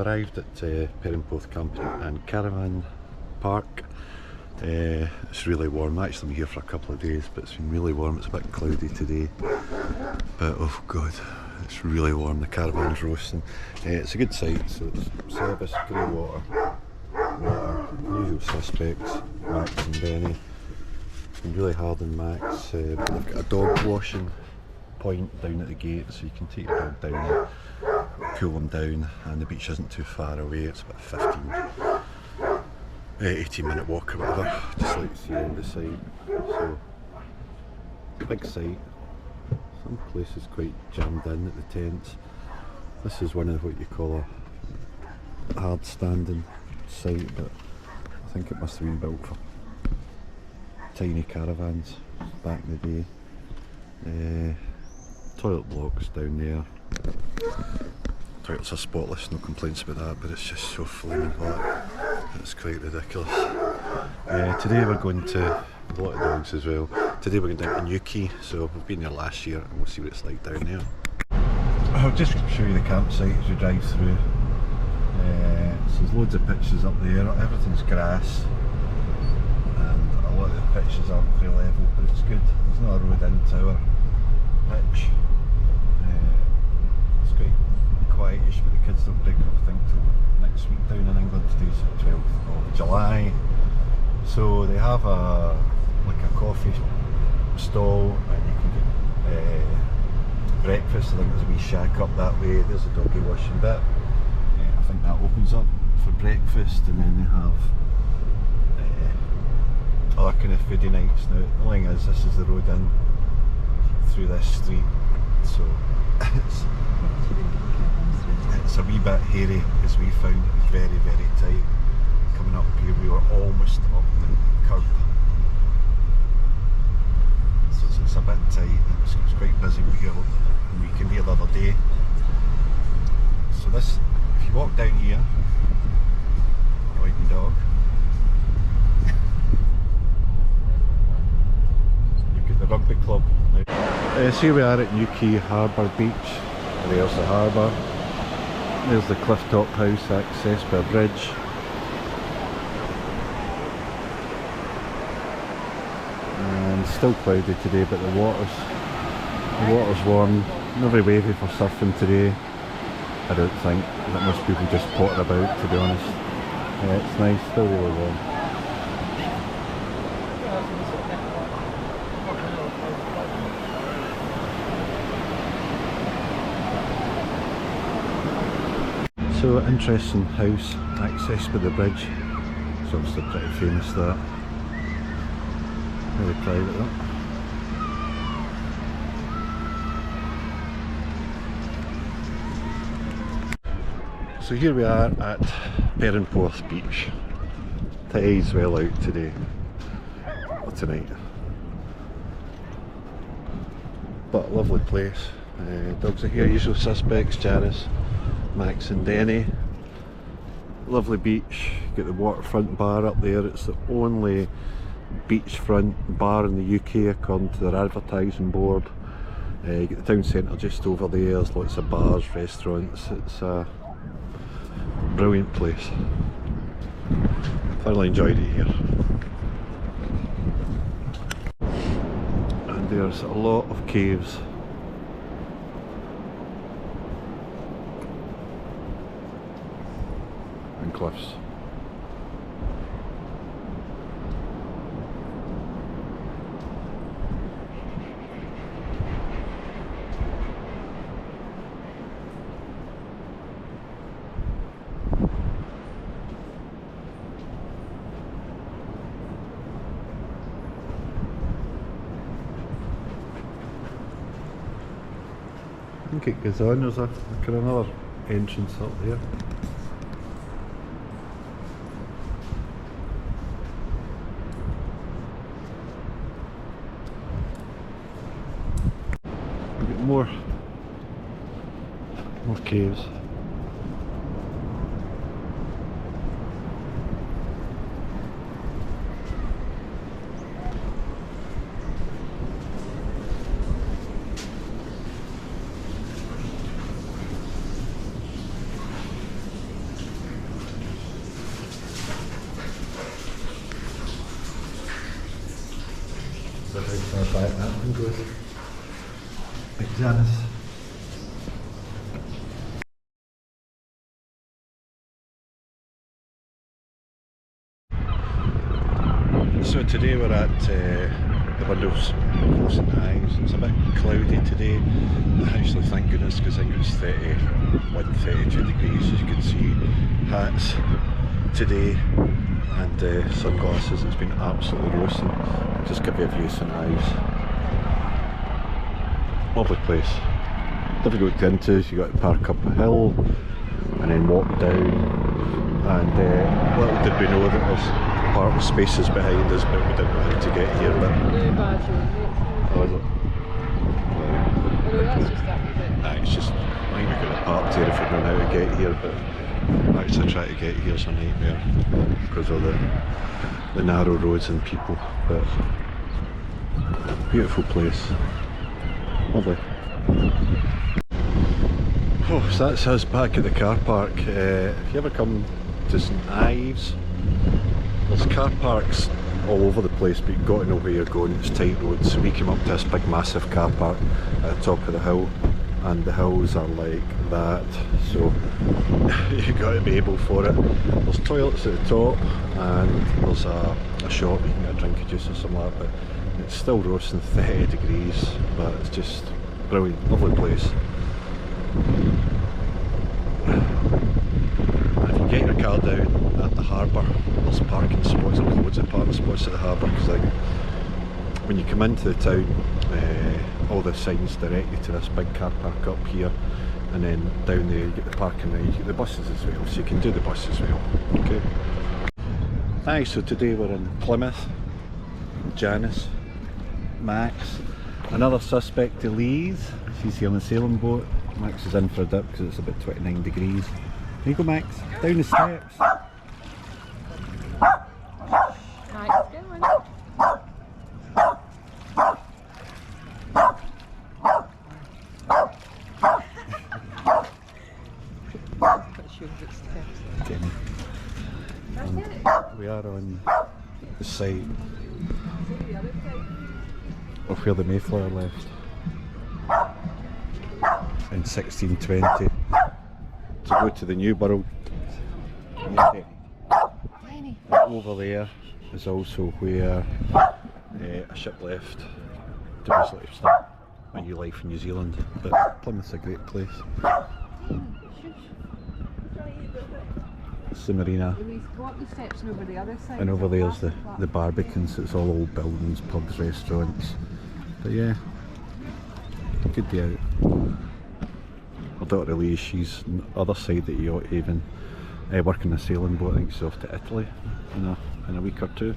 arrived at Perranporth Camping and Caravan Park. It's really warm. Actually, I'm here for a couple of days, but it's been really warm. It's a bit cloudy today, but oh god, it's really warm. The caravan's roasting. It's a good site, so it's service, grey water, usual suspects, Max and Benny. It's been really hard on Max, but they've got a dog washing point down at the gate, so you can take your dog down there, pull them down, and the beach isn't too far away. It's about 18-minute walk or whatever, just like you see on the site. So, big site. Some places quite jammed in at the tents. This is one of what you call a hard standing site, but I think it must have been built for tiny caravans back in the day. Toilet blocks down there. Toilets are spotless, no complaints about that, but it's just so flaming hot. It's quite ridiculous. Today we're going to a lot of dogs as well. Today we're going down to Newquay, so we've been there last year and we'll see what it's like down there. I'll just show you the campsite as we drive through. So there's loads of pitches up there, everything's grass, and a lot of the pitches aren't very level, but it's good. There's not a road into our pitch. It's quite quietish, but the kids don't break up, I think, till next week down in England. Today's the 12th of July. So they have a coffee stall, and you can get breakfast. I think there's a wee shack up that way. There's a doggy washing bit. I think that opens up for breakfast, and then they have other kind of foodie nights. Now the thing is, this is the road in through this street, so it's a wee bit hairy, as we found. It was very, very tight. Coming up here, we were almost up the curb, so it's a bit tight. It was quite busy here on the weekend here the other day. So this, if you walk down here, riding dog, you've got the rugby club. So here we are at Newquay Harbour Beach. There's the harbour. There's the cliff top house accessed by a bridge. And still cloudy today, but the water's warm. Not very wavy for surfing today, I don't think. That most people just potter about, to be honest. Yeah, it's nice, still really warm. So, interesting house, accessed by the bridge. It's obviously pretty famous, that. Very private, that. So here we are at Perranporth Beach. Tide's well out today, or tonight. But a lovely place. Dogs are here, usual suspects, Janice, Max and Denny. Lovely beach. Got the waterfront bar up there. It's the only beachfront bar in the UK according to their advertising board. You get the town centre just over there. There's lots of bars, restaurants. It's a brilliant place. Thoroughly enjoyed it here. And there's a lot of caves. And cliffs. I think it goes on. There's another entrance up there. We get more caves. how far back that one goes. Big Janice. So today we're at the windows closing Ives. It's a bit cloudy today, actually thank goodness, because I think it's 31, 32 degrees as you can see. Hats today and sunglasses. It's been absolutely roasting. I'll just give you a view of St Ives. Lovely place. Difficult to get into, so you got to park up a hill and then walk down, and little did we know that there's park spaces behind us, but we didn't know how to get here. But oh, is it? Well, that's just that wee bit. Nah, it's just, I think we could have parked here if we'd known how to get here, but actually trying to get here is a nightmare because of the narrow roads and people. But beautiful place, lovely. Oh, so that's us back at the car park. If you ever come to St Ives, there's car parks all over the place, but you've got to know where you're going. It's tight roads. So we came up to this big massive car park at the top of the hill, and the hills are like that, so you've got to be able for it. There's toilets at the top, and there's a shop you can get a drink of juice or something like that, but it's still roasting 30 degrees, but it's just brilliant, lovely place. If you get your car down at the harbour, there's parking spots, there's loads of parking spots at the harbour, because like, when you come into the town, all the signs direct you to this big car park up here, and then down there you get the parking, and you get the buses as well, so you can do the bus as well. Okay. Hi, so today we're in Plymouth. Janice, Max, another suspect to Leeds. She's here on the sailing boat. Max is in for a dip because it's about 29 degrees. There you go, Max, down the steps. Right, go on. Jenny. We are on the site of where the Mayflower left in 1620 to go to the New Borough. Over there is also where a ship left to visit a new life in New Zealand, but Plymouth's a great place. It's the marina, Go up the steps and over the other side. and over there's the Barbican, so it's all old buildings, pubs, restaurants. But yeah, good day out. My daughter Lee, she's on the other side of the yacht haven, working a sailing boat. I think she's off to Italy in a week or two.